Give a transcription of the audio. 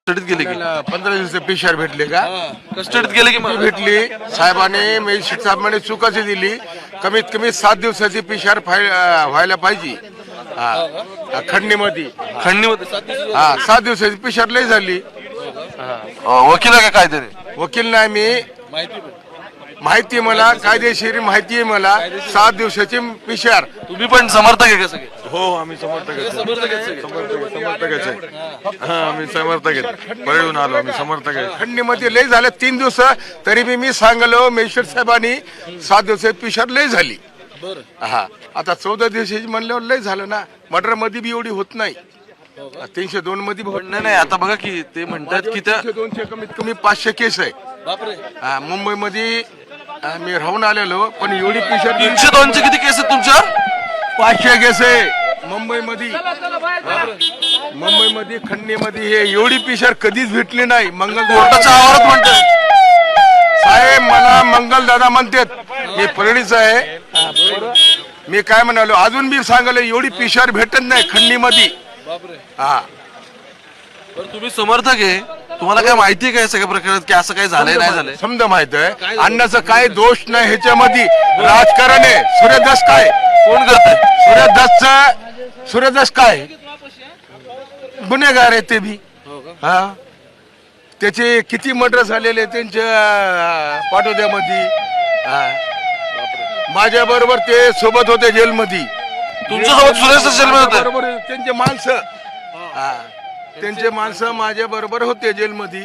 कस्टडीत गेले की 15 दिवस पिशार भेटले का? कस्टडीत गेले की मग भेटली साहेबांनी मॅजिस्ट्रेट साहेबांनी चुकाची दिली. कमीत कमी 7 दिवसाची पिशार व्हायला पाहिजे. खंडणीमध्ये खंडणीमध्ये 7 दिवस 7 दिवसाची पिशार लय झाली. वकील आहे का काहीतरी वकील नाही मी, माहिती मला कायदेशीर माहिती आहे मला. 7 दिवसाची पिशार. तुम्ही पण समर्थक आहे का सगळे? हो आम्ही समर्थक आहे. समर्थक आहेत सगळे. समर्थकच आहे. आम्ही समर्थक आहेत. पळून आलो आम्ही समर्थक आहे. खंडणीमध्ये लय झालं 3 दिवस. तरी मी सांगलो मॅजिस्ट्रेट साहेबांनी 7 दिवसाची पिशार लय झाली. आता 14 दिवसाची म्हणल्यावर लय झालं ना. मर्डर मध्ये बी एवढी होत नाही. 302 मध्ये बी होत नाही नाही आता बघा की ते म्हणतात की त्या 302 कमीत कमी 500 केस आहे. मुंबईमध्ये मी राहून आलेलो पण एवढी पिशार 302 चे किती केस आहेत तुमच्यावर? 500 केस आहे मुंबईमध्ये. मुंबईमध्ये खंडणीमध्ये हे एवढी पिशार कधीच भेटली नाही. कोर्टाच्या आवारात म्हणतात साहेब मला मंगल दादा म्हणतात. मी परळीचा आहे. मी काय म्हणालो अजून मी सांगलो एवढी पिशार भेटत नाही खंडणीमध्ये. तुम्ही समर्थक आहे, तुम्हाला काय माहिती आहे का या सगळ्या प्रकारात की असं काही झालंय नाही झालंय? समजा माहित आहे अन्नाचा काय दोष नाही ह्याच्यामध्ये. राजकारण आहे. सूर्यदास काय कोण करतंय? सूर्यदास काय गुन्हेगार आहे ते बी. त्याचे किती मर्डर झालेले त्यांच्या पाटोद्यामध्ये. माझ्या बरोबर ते सोबत होते जेलमध्ये. तुमच्यासोबत सुरेश जेलमध्ये होते? बरोबर त्यांचे माणसं माझ्या बरोबर होते जेलमध्ये.